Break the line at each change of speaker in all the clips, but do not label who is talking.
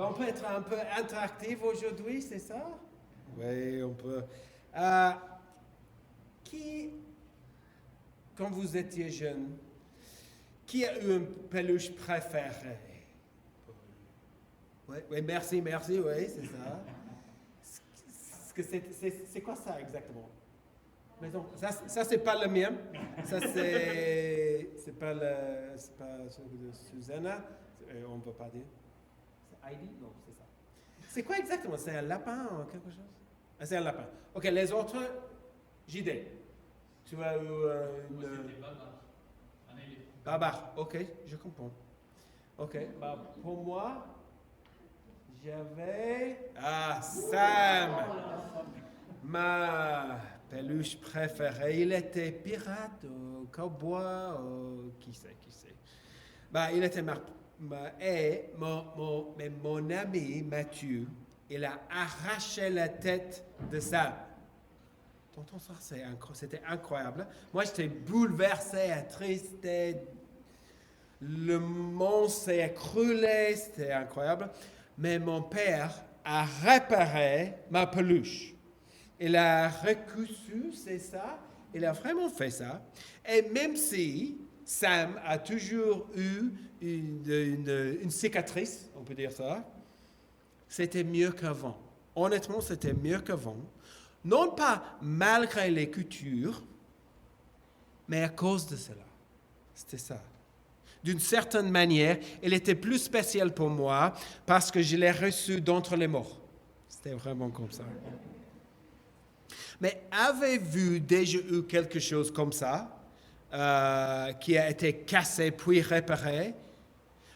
On peut être un peu interactif aujourd'hui, c'est ça? Oui, on peut. Quand vous étiez jeune, qui a eu une peluche préférée? Oui, merci, oui, c'est ça. C'est quoi ça exactement? Mais donc, ça c'est pas le mien. Ça c'est pas celui de Susanna. On ne peut pas dire. C'est Heidi? Non, c'est ça. C'est quoi exactement? C'est un lapin ou quelque chose? C'est un lapin. Ok, les autres, JD. Tu as eu une...
C'était Babar. Un éléphant.
Babar, ok, je comprends. Ok, pour moi, j'avais... Sam! Ma peluche préférée. Il était pirate ou cowboy ou qui sait. Il était mon ami Mathieu, il a arraché la tête de Sam. Tonton, ça c'était incroyable. Moi, j'étais bouleversé, triste. Le monde s'est écroulé, c'était incroyable. Mais mon père a réparé ma peluche. Il a recousu, c'est ça. Il a vraiment fait ça. Et même si Sam a toujours eu une cicatrice, on peut dire ça, c'était mieux qu'avant. Honnêtement, c'était mieux qu'avant. Non pas malgré les coutures, mais à cause de cela. C'était ça. D'une certaine manière, il était plus spécial pour moi parce que je l'ai reçu d'entre les morts. C'était vraiment comme ça. Mais avez-vous déjà eu quelque chose comme ça, qui a été cassé puis réparé?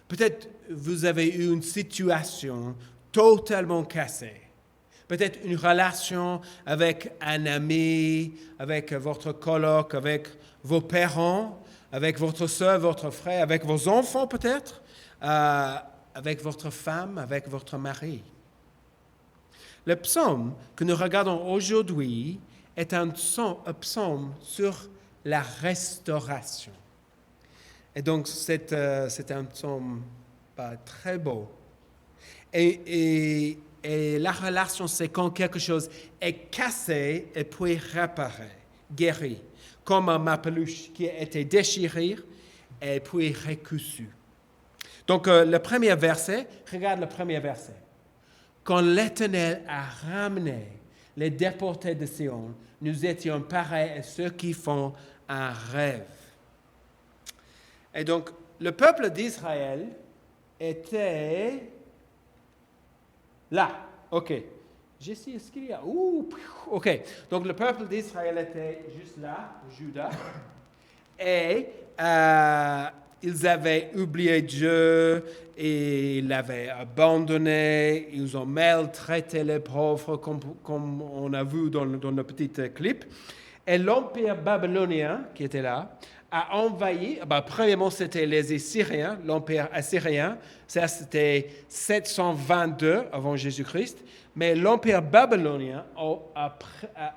Peut-être vous avez eu une situation totalement cassée. Peut-être une relation avec un ami, avec votre coloc, avec vos parents, avec votre soeur, votre frère, avec vos enfants peut-être, avec votre femme, avec votre mari. Le psaume que nous regardons aujourd'hui est un psaume sur la restauration. Et donc, c'est un psaume très beau. Et la relation, c'est quand quelque chose est cassé et puis réparé, guéri. Comme ma peluche qui a été déchirée et puis recousue. Donc, le premier verset, regarde le premier verset. Quand l'Éternel a ramené les déportés de Sion, nous étions pareils à ceux qui font un rêve. Et donc, le peuple d'Israël était là. OK. Jessie, est-ce qu'il y a... OK. Donc, le peuple d'Israël était juste là, Juda. Et ils avaient oublié Dieu, et ils l'avaient abandonné, ils ont maltraité les pauvres, comme on a vu dans le petit clip. Et l'empire babylonien, qui était là, a envahi, premièrement c'était les Assyriens, l'empire assyrien, ça c'était 722 avant Jésus-Christ, mais l'empire babylonien a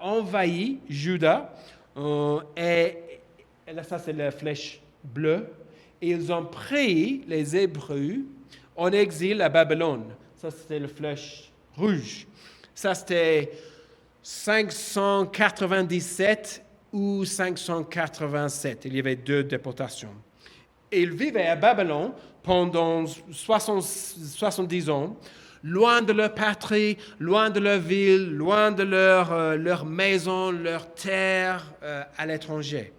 envahi Juda, et là ça c'est la flèche bleue, et ils ont pris les Hébreux en exil à Babylone. Ça, c'était la flèche rouge. Ça, c'était 597 ou 587. Il y avait 2 déportations. Et ils vivaient à Babylone pendant 70 ans, loin de leur patrie, loin de leur ville, loin de leur maison, leur terre à l'étranger.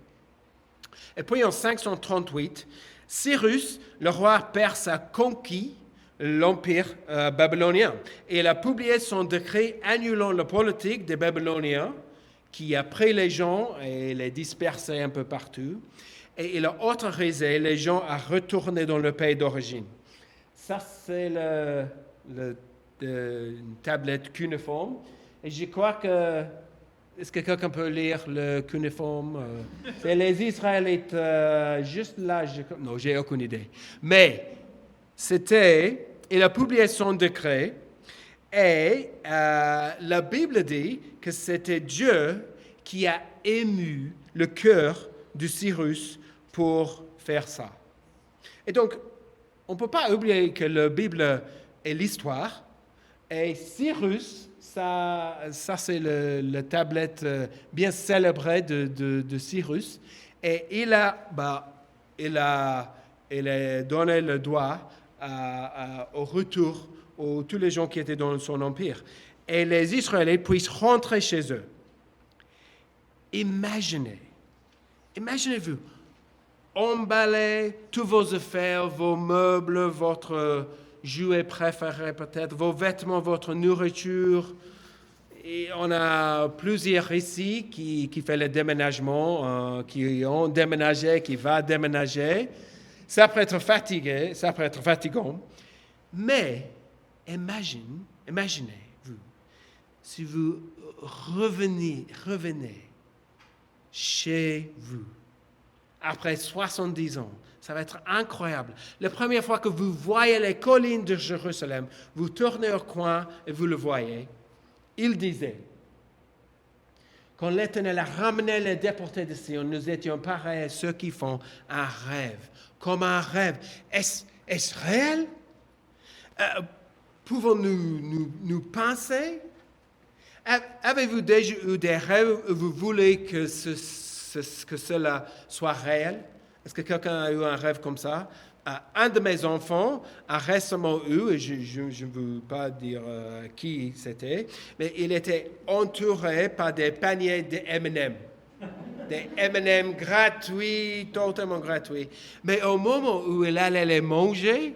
Et puis en 538, Cyrus, le roi perse, a conquis l'empire babylonien. Et il a publié son décret annulant la politique des Babyloniens, qui a pris les gens et les dispersé un peu partout. Et il a autorisé les gens à retourner dans le pays d'origine. Ça, c'est une tablette cuneiforme. Et je crois que... Est-ce que quelqu'un peut lire le cuneiforme? C'est les Israélites juste là. Non, j'ai aucune idée. Mais il a publié son décret et la Bible dit que c'était Dieu qui a ému le cœur de Cyrus pour faire ça. Et donc, on ne peut pas oublier que la Bible est l'histoire. Et Cyrus, ça c'est le tablette bien célébré de Cyrus. Et il a donné le droit au retour à tous les gens qui étaient dans son empire. Et les Israélites puissent rentrer chez eux. Imaginez-vous, emballez tous vos affaires, vos meubles, votre jouet préféré peut-être, vos vêtements, votre nourriture. Et on a plusieurs ici qui font le déménagement, qui ont déménagé, qui va déménager. Ça peut être fatigant. Mais imaginez-vous, si vous revenez chez vous, après 70 ans, ça va être incroyable. La première fois que vous voyez les collines de Jérusalem, vous tournez au coin et vous le voyez. Il disait, quand l'Éternel a ramené les déportés de Sion, nous étions pareils à ceux qui font un rêve, comme un rêve. Est-ce réel? Pouvons-nous penser? Avez-vous déjà eu des rêves où vous voulez que cela soit réel? Est-ce que quelqu'un a eu un rêve comme ça? Un de mes enfants a récemment eu, et je ne veux pas dire qui c'était, mais il était entouré par des paniers de M&M. Des M&M gratuits, totalement gratuits. Mais au moment où il allait les manger,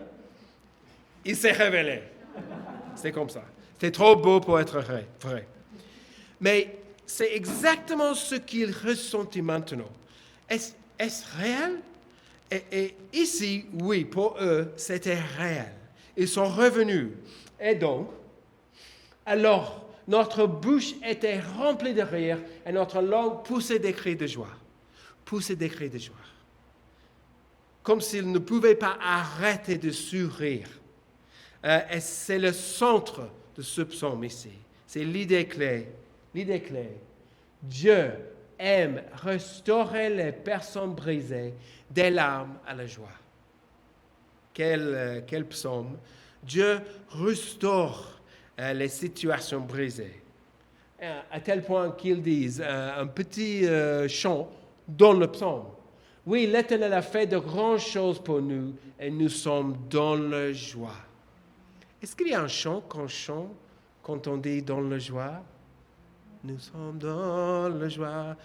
il s'est révélé. C'est comme ça. C'est trop beau pour être vrai. Mais c'est exactement ce qu'il ressentit maintenant. Est-ce réel? Et ici, oui, pour eux, c'était réel. Ils sont revenus. Et donc, alors, notre bouche était remplie de rire et notre langue poussait des cris de joie. Comme s'ils ne pouvaient pas arrêter de sourire. Et c'est le centre de ce psaume ici. C'est l'idée clé. Dieu aime restaurer les personnes brisées des larmes à la joie. Quel psaume. Dieu restaure les situations brisées. À tel point qu'ils disent un petit chant dans le psaume. Oui, l'Éternel a fait de grandes choses pour nous et nous sommes dans la joie. Est-ce qu'il y a un chant qu'on chante quand on dit dans la joie? Nous sommes dans la joie.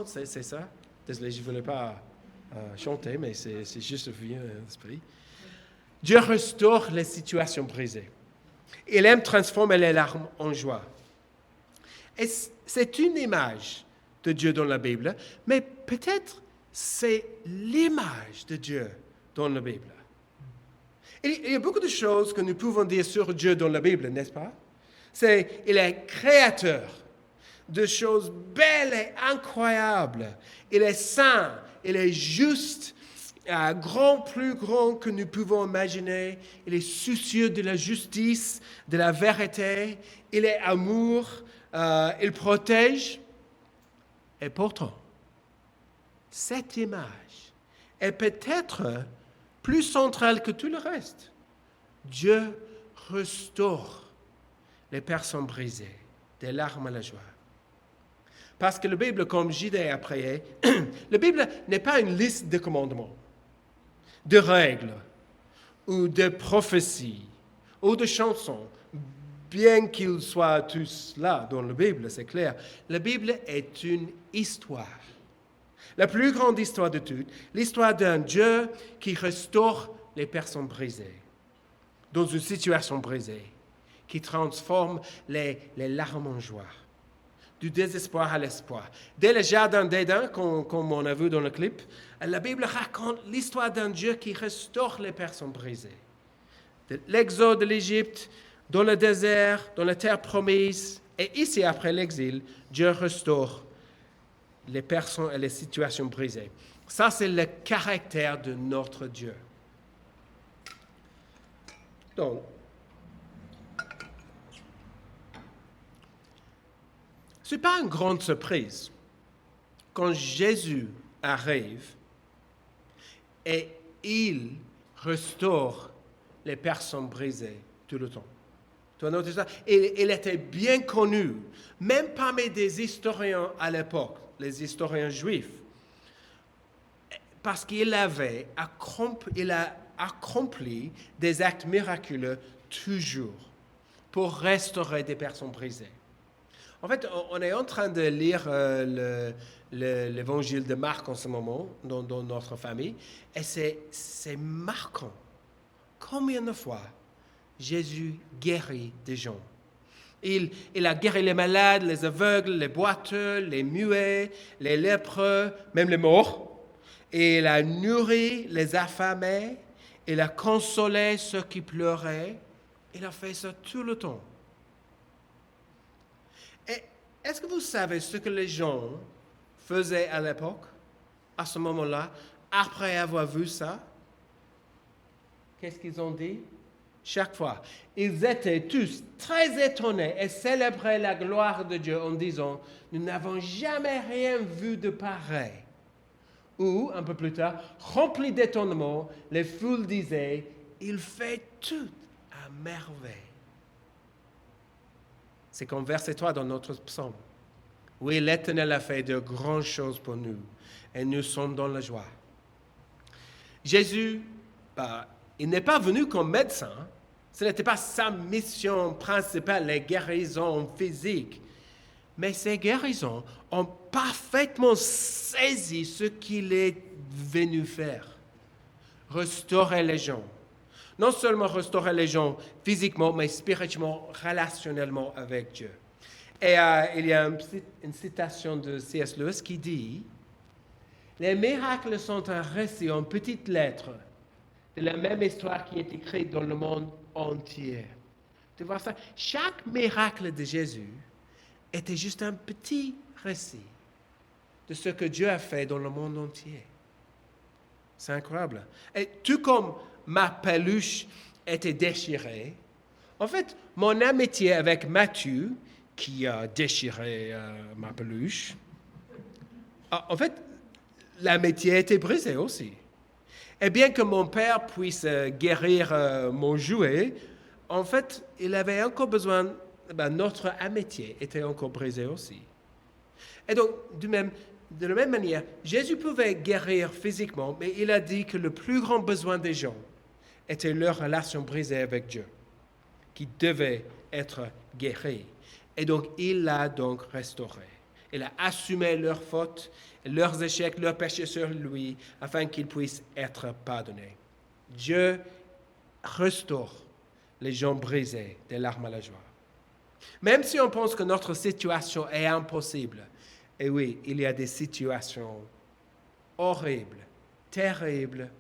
C'est ça? Désolé, je ne voulais pas chanter, mais c'est juste venu à l'esprit. Dieu restaure les situations brisées. Il aime transformer les larmes en joie. Et c'est une image de Dieu dans la Bible, mais peut-être c'est l'image de Dieu dans la Bible. Il y a beaucoup de choses que nous pouvons dire sur Dieu dans la Bible, n'est-ce pas? Il est créateur de choses belles et incroyables. Il est saint, il est juste, plus grand que nous pouvons imaginer. Il est soucieux de la justice, de la vérité. Il est amour, il protège. Et pourtant, cette image est peut-être plus centrale que tout le reste. Dieu restaure les personnes brisées, des larmes à la joie. Parce que la Bible, comme J.D. a prié, la Bible n'est pas une liste de commandements, de règles, ou de prophéties, ou de chansons, bien qu'ils soient tous là dans la Bible, c'est clair. La Bible est une histoire. La plus grande histoire de toutes, l'histoire d'un Dieu qui restaure les personnes brisées, dans une situation brisée, qui transforme les larmes en joie, du désespoir à l'espoir. Dès le jardin d'Éden, comme on a vu dans le clip, la Bible raconte l'histoire d'un Dieu qui restaure les personnes brisées. De l'exode de l'Égypte, dans le désert, dans la terre promise, et ici, après l'exil, Dieu restaure les personnes et les situations brisées. Ça, c'est le caractère de notre Dieu. Donc, ce n'est pas une grande surprise quand Jésus arrive et il restaure les personnes brisées tout le temps. Tu as noté ça? Et il était bien connu, même parmi des historiens à l'époque, les historiens juifs, parce qu'il a accompli des actes miraculeux toujours pour restaurer des personnes brisées. En fait, on est en train de lire l'évangile de Marc en ce moment dans notre famille, et c'est marquant. Combien de fois Jésus guérit des gens? Il a guéri les malades, les aveugles, les boiteux, les muets, les lépreux, même les morts. Et il a nourri les affamés, il a consolé ceux qui pleuraient. Il a fait ça tout le temps. Et est-ce que vous savez ce que les gens faisaient à l'époque, à ce moment-là, après avoir vu ça? Qu'est-ce qu'ils ont dit? Chaque fois, ils étaient tous très étonnés et célébraient la gloire de Dieu en disant, nous n'avons jamais rien vu de pareil. Ou, un peu plus tard, remplis d'étonnement, les foules disaient, il fait tout à merveille. C'est comme verset 3 dans notre psaume. Oui, l'Éternel a fait de grandes choses pour nous et nous sommes dans la joie. Jésus, il n'est pas venu comme médecin. Ce n'était pas sa mission principale, les guérisons physiques. Mais ces guérisons ont parfaitement saisi ce qu'il est venu faire. Restaurer les gens. Non seulement restaurer les gens physiquement, mais spirituellement, relationnellement avec Dieu. Et il y a une citation de C.S. Lewis qui dit « Les miracles sont un récit en petites lettres de la même histoire qui est écrite dans le monde entier. » Tu vois ça? Chaque miracle de Jésus était juste un petit récit de ce que Dieu a fait dans le monde entier. C'est incroyable. Et tout comme ma peluche était déchirée, en fait, mon amitié avec Matthieu, qui a déchiré ma peluche, en fait, l'amitié était brisée aussi. Et bien que mon père puisse guérir mon jouet, en fait, il avait encore besoin, notre amitié était encore brisée aussi. Et donc, de la même manière, Jésus pouvait guérir physiquement, mais il a dit que le plus grand besoin des gens était leur relation brisée avec Dieu, qui devait être guérie. Et donc, il l'a donc restauré. Il a assumé leurs fautes, leurs échecs, leurs péchés sur lui, afin qu'ils puissent être pardonnés. Dieu restaure les gens brisés des larmes à la joie. Même si on pense que notre situation est impossible, et oui, il y a des situations horribles, terribles,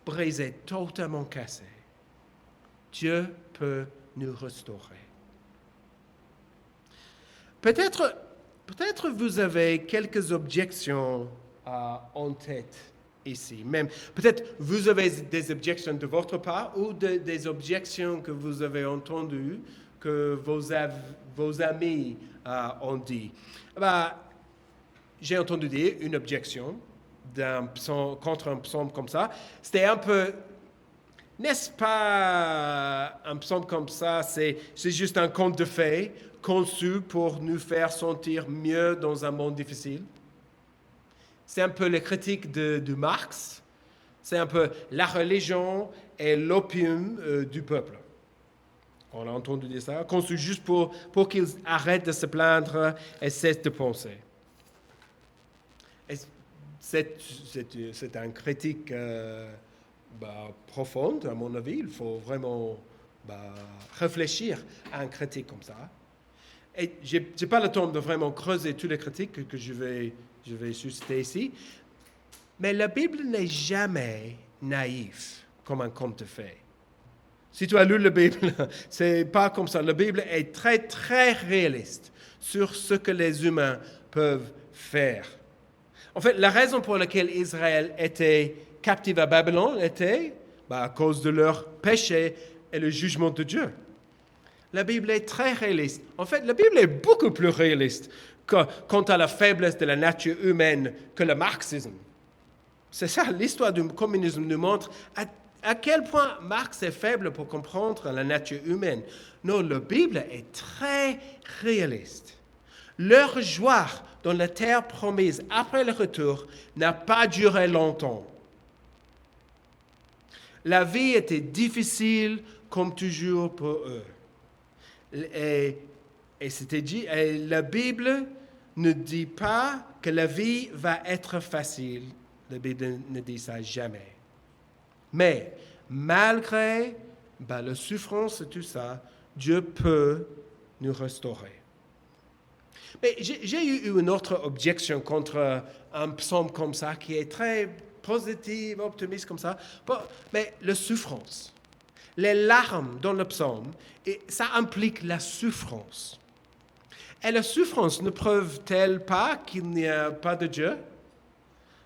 brisées, totalement cassées, Dieu peut nous restaurer. Peut-être vous avez quelques objections en tête ici. Même peut-être vous avez des objections de votre part ou des objections que vous avez entendues, que vos amis ont dit. J'ai entendu dire une objection contre un psaume comme ça. C'était un peu, n'est-ce pas, un psaume comme ça, c'est juste un conte de fées conçu pour nous faire sentir mieux dans un monde difficile. C'est un peu les critiques de Marx. C'est un peu la religion et l'opium du peuple. On a entendu dire ça, conçu juste pour qu'ils arrêtent de se plaindre et cessent de penser. Et c'est une critique profonde, à mon avis. Il faut vraiment réfléchir à une critique comme ça. Et je n'ai pas le temps de vraiment creuser toutes les critiques que je vais susciter ici. Mais la Bible n'est jamais naïve comme un conte de fées. Si tu as lu la Bible, c'est pas comme ça. La Bible est très, très réaliste sur ce que les humains peuvent faire. En fait, la raison pour laquelle Israël était captif à Babylone était à cause de leur péché et le jugement de Dieu. La Bible est très réaliste. En fait, la Bible est beaucoup plus réaliste quant à la faiblesse de la nature humaine que le marxisme. C'est ça, l'histoire du communisme nous montre à quel point Marx est faible pour comprendre la nature humaine. Non, la Bible est très réaliste. Leur joie dans la terre promise après le retour n'a pas duré longtemps. La vie était difficile comme toujours pour eux. Et c'était dit, et la Bible ne dit pas que la vie va être facile. La Bible ne dit ça jamais. Mais malgré la souffrance et tout ça, Dieu peut nous restaurer. Mais j'ai eu une autre objection contre un psaume comme ça, qui est très positif, optimiste comme ça. Mais la souffrance, les larmes dans le psaume, et ça implique la souffrance. Et la souffrance ne prouve-t-elle pas qu'il n'y a pas de Dieu?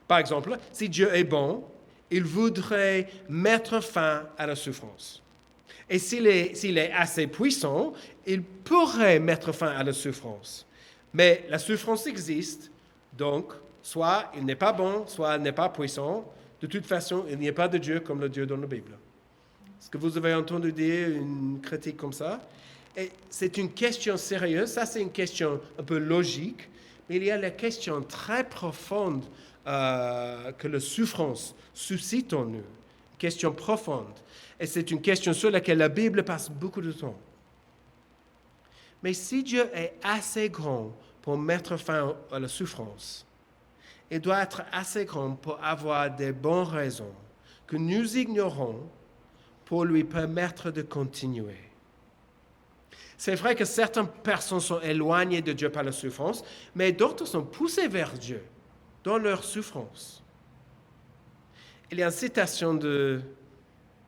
Par exemple, si Dieu est bon, il voudrait mettre fin à la souffrance. Et s'il est assez puissant, il pourrait mettre fin à la souffrance. Mais la souffrance existe, donc soit il n'est pas bon, soit il n'est pas puissant. De toute façon, il n'y a pas de Dieu comme le Dieu dans la Bible. Est-ce que vous avez entendu dire une critique comme ça? Et c'est une question sérieuse, ça c'est une question un peu logique, mais il y a la question très profonde que la souffrance suscite en nous, une question profonde. Et c'est une question sur laquelle la Bible passe beaucoup de temps. Mais si Dieu est assez grand pour mettre fin à la souffrance, il doit être assez grand pour avoir des bonnes raisons que nous ignorons pour lui permettre de continuer. C'est vrai que certaines personnes sont éloignées de Dieu par la souffrance, mais d'autres sont poussées vers Dieu dans leur souffrance. Il y a une citation de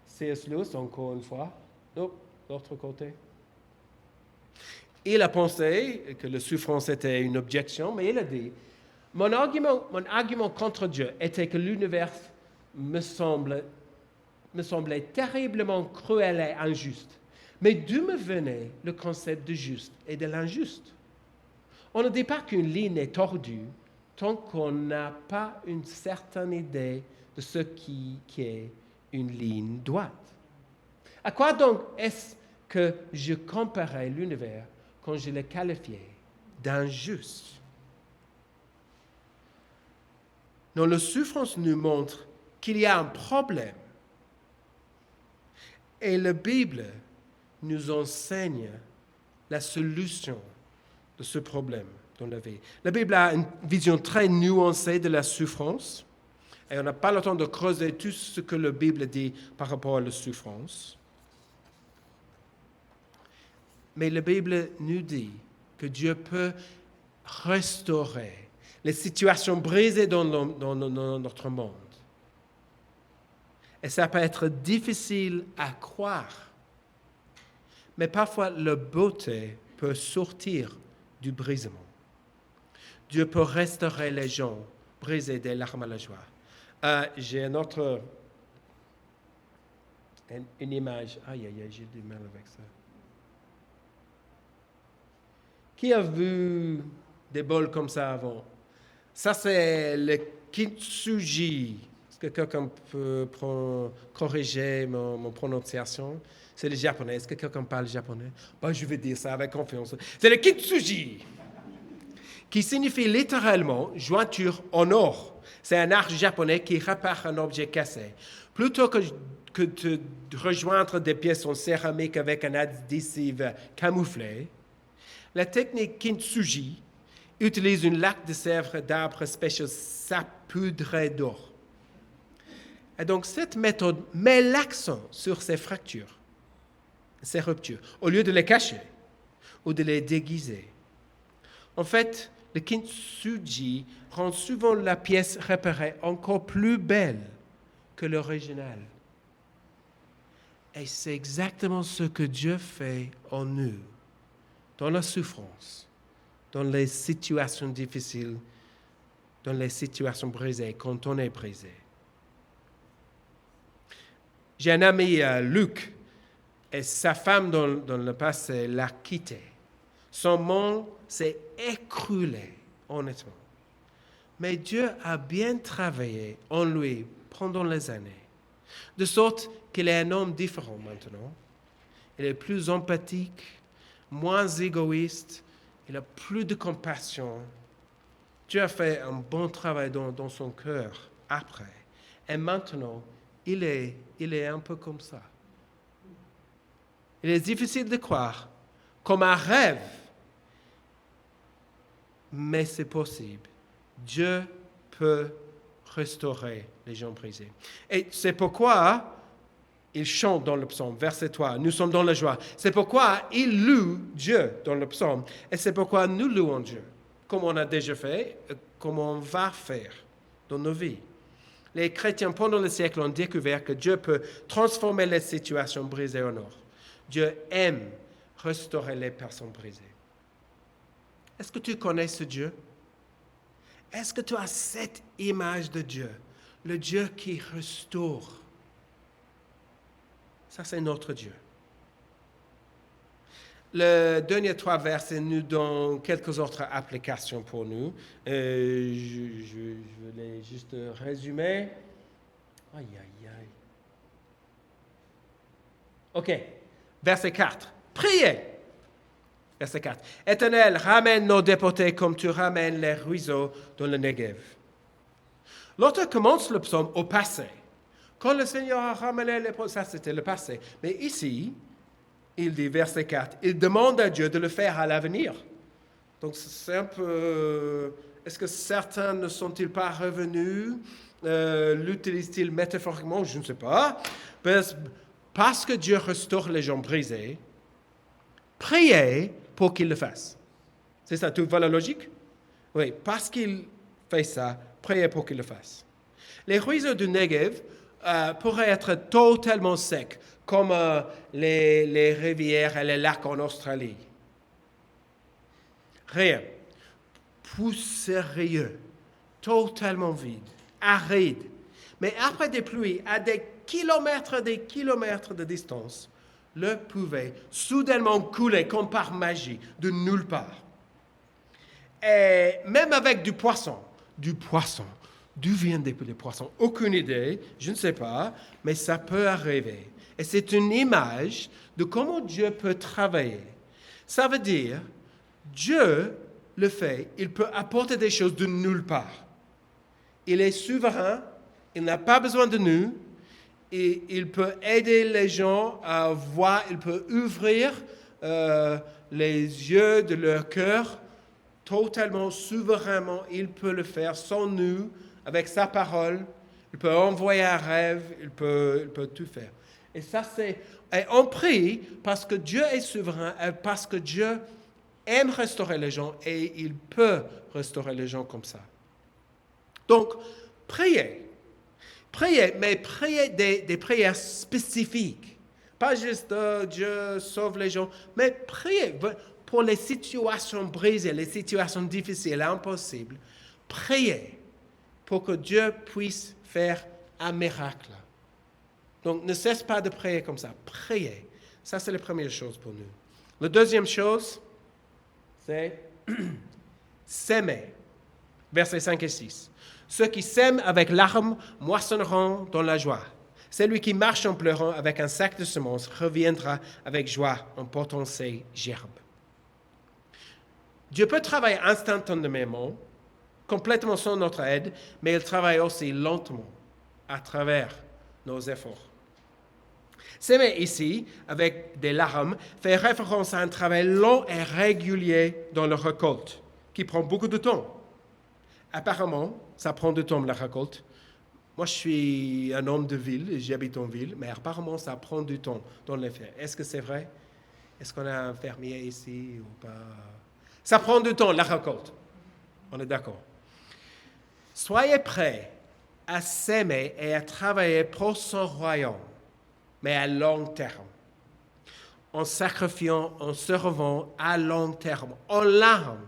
C.S. Lewis, encore une fois. Non, de l'autre côté. Il a pensé que la souffrance était une objection, mais il a dit, mon argument contre Dieu était que l'univers me semblait terriblement cruel et injuste. Mais d'où me venait le concept de juste et de l'injuste? On ne dit pas qu'une ligne est tordue tant qu'on n'a pas une certaine idée de ce qui est une ligne droite. À quoi donc est-ce que je comparais l'univers quand je le qualifiais d'injuste? Non, la souffrance nous montre qu'il y a un problème. Et la Bible nous enseigne la solution de ce problème dans la vie. La Bible a une vision très nuancée de la souffrance, et on n'a pas le temps de creuser tout ce que la Bible dit par rapport à la souffrance. Mais la Bible nous dit que Dieu peut restaurer les situations brisées dans notre monde. Et ça peut être difficile à croire. Mais parfois, la beauté peut sortir du brisement. Dieu peut restaurer les gens brisés des larmes à la joie. J'ai une image. Aïe, j'ai du mal avec ça. Qui a vu des bols comme ça avant? Ça, c'est le kintsugi. Est-ce que quelqu'un peut corriger mon prononciation? C'est le japonais. Est-ce que quelqu'un parle japonais? Je vais dire ça avec confiance. C'est le kintsugi, qui signifie littéralement jointure en or. C'est un art japonais qui répare un objet cassé. Plutôt que de rejoindre des pièces en céramique avec un adhésif camouflé, la technique kintsugi utilise une laque de sèvres d'arbres spéciaux saupoudrés d'or. Et donc, cette méthode met l'accent sur ces fractures, ces ruptures, au lieu de les cacher ou de les déguiser. En fait, le kintsugi rend souvent la pièce réparée encore plus belle que l'original. Et c'est exactement ce que Dieu fait en nous, dans la souffrance, dans les situations difficiles, dans les situations brisées, quand on est brisé. J'ai un ami, Luc, et sa femme dans le passé l'a quitté. Son monde s'est écroulé, honnêtement. Mais Dieu a bien travaillé en lui pendant les années. De sorte qu'il est un homme différent maintenant. Il est plus empathique, moins égoïste, il a plus de compassion. Dieu a fait un bon travail dans son cœur après. Et maintenant, il est un peu comme ça. Il est difficile de croire, comme un rêve. Mais c'est possible. Dieu peut restaurer les gens brisés. Et c'est pourquoi il chante dans le psaume, verset 3, nous sommes dans la joie. C'est pourquoi il loue Dieu dans le psaume. Et c'est pourquoi nous louons Dieu, comme on a déjà fait, comme on va faire dans nos vies. Les chrétiens, pendant le siècle, ont découvert que Dieu peut transformer les situations brisées en or. Dieu aime restaurer les personnes brisées. Est-ce que tu connais ce Dieu? Est-ce que tu as cette image de Dieu? Le Dieu qui restaure. Ça, c'est notre Dieu. Le dernier 3 versets nous donnent quelques autres applications pour nous. Je vais juste résumer. Aïe, aïe, aïe. OK. Verset 4. Priez. Verset 4. Éternel, ramène nos déportés comme tu ramènes les ruisseaux dans le Negev. L'auteur commence le psaume au passé. Quand le Seigneur a ramené les déportés, ça c'était le passé. Mais ici, il dit, verset 4, il demande à Dieu de le faire à l'avenir. Donc c'est un peu... Est-ce que certains ne sont-ils pas revenus? L'utilisent-ils métaphoriquement? Je ne sais pas. Parce que Dieu restaure les gens brisés, priez pour qu'il le fasse. C'est ça, tu vois la logique? Oui, parce qu'il fait ça, priez pour qu'il le fasse. Les ruisseaux du Negev pourraient être totalement secs, comme les rivières et les lacs en Australie. Rien. Poussiéreux, totalement vide, aride. Mais après des pluies, à des kilomètres de distance, l'eau pouvait soudainement couler comme par magie, de nulle part. Et même avec du poisson, d'où viennent les poissons? Aucune idée, je ne sais pas, mais ça peut arriver. Et c'est une image de comment Dieu peut travailler. Ça veut dire, Dieu le fait, il peut apporter des choses de nulle part. Il est souverain, il n'a pas besoin de nous, et il peut aider les gens à voir, il peut ouvrir les yeux de leur cœur totalement, souverainement. Il peut le faire sans nous, avec sa parole. Il peut envoyer un rêve, il peut tout faire. Et ça, et on prie parce que Dieu est souverain, et parce que Dieu aime restaurer les gens et il peut restaurer les gens comme ça. Donc, priez. Priez, mais priez des prières spécifiques. Pas juste Dieu sauve les gens, mais priez pour les situations brisées, les situations difficiles, impossibles. Priez pour que Dieu puisse faire un miracle. Donc, ne cesse pas de prier comme ça. Priez. Ça, c'est la première chose pour nous. La deuxième chose, c'est s'aimer. Versets 5 et 6. Ceux qui sèment avec larmes moissonneront dans la joie. Celui qui marche en pleurant avec un sac de semences reviendra avec joie en portant ses gerbes. Dieu peut travailler instantanément, complètement sans notre aide, mais il travaille aussi lentement à travers nos efforts. S'aimer ici, avec des larmes, fait référence à un travail long et régulier dans la récolte, qui prend beaucoup de temps. Apparemment, ça prend du temps, la récolte. Moi, je suis un homme de ville, et j'habite en ville, mais apparemment, ça prend du temps dans les faits. Est-ce que c'est vrai? Est-ce qu'on a un fermier ici ou pas? Ça prend du temps, la récolte. On est d'accord. Soyez prêts à s'aimer et à travailler pour son royaume, mais à long terme. En sacrifiant, en servant à long terme, en larmes,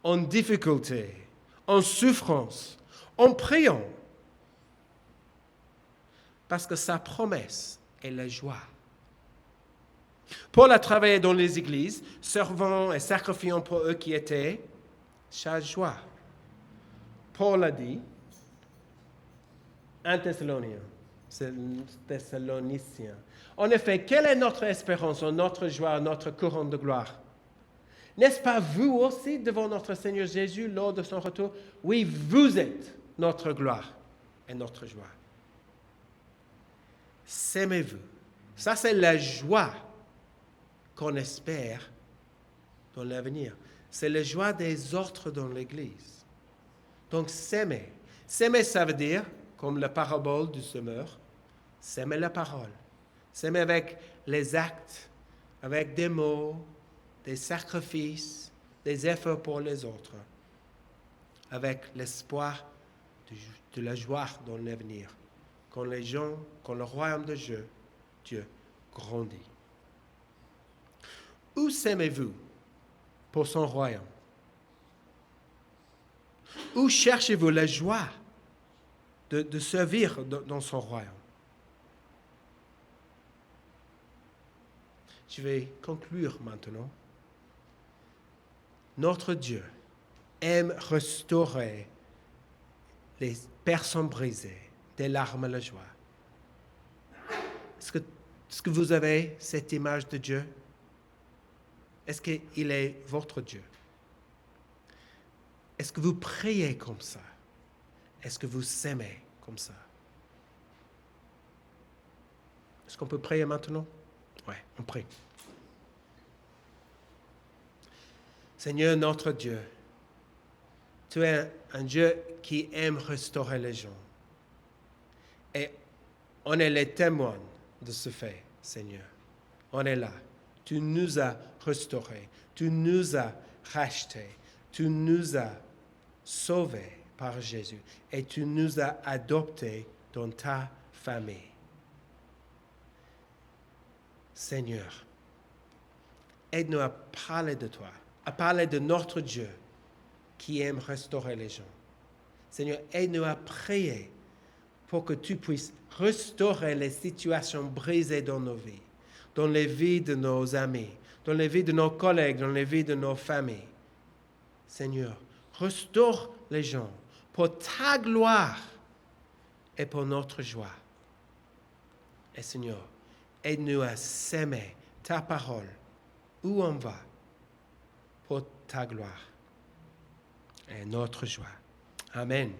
en difficulté, en souffrance, en priant. Parce que sa promesse est la joie. Paul a travaillé dans les églises, servant et sacrifiant pour eux qui étaient sa joie. Paul a dit, 1 Thessaloniciens Thessaloniciens. En effet, quelle est notre espérance, notre joie, notre couronne de gloire? N'est-ce pas vous aussi devant notre Seigneur Jésus lors de son retour? Oui, vous êtes notre gloire et notre joie. S'aimez-vous. Ça, c'est la joie qu'on espère dans l'avenir. C'est la joie des autres dans l'Église. Donc, s'aimer. S'aimer, ça veut dire, comme la parabole du semeur, s'aimer la parole. S'aimer avec les actes, avec des mots, des sacrifices, des efforts pour les autres, avec l'espoir de la joie dans l'avenir, quand le royaume de Dieu grandit. Où s'aimez-vous pour son royaume? Où cherchez-vous la joie de servir dans son royaume? Je vais conclure maintenant. Notre Dieu aime restaurer les personnes brisées, des larmes à la joie. Est-ce que vous avez cette image de Dieu? Est-ce qu'il est votre Dieu? Est-ce que vous priez comme ça? Est-ce que vous s'aimez comme ça? Est-ce qu'on peut prier maintenant? Oui, on prie. Seigneur notre Dieu, tu es un Dieu qui aime restaurer les gens. Et on est les témoins de ce fait, Seigneur. On est là. Tu nous as restaurés. Tu nous as rachetés. Tu nous as sauvés par Jésus. Et tu nous as adoptés dans ta famille. Seigneur, aide-nous à parler de toi, à parler de notre Dieu qui aime restaurer les gens. Seigneur, aide-nous à prier pour que tu puisses restaurer les situations brisées dans nos vies, dans les vies de nos amis, dans les vies de nos collègues, dans les vies de nos familles. Seigneur, restaure les gens pour ta gloire et pour notre joie. Et Seigneur, aide-nous à s'aimer ta parole où on va pour ta gloire et notre joie. Amen.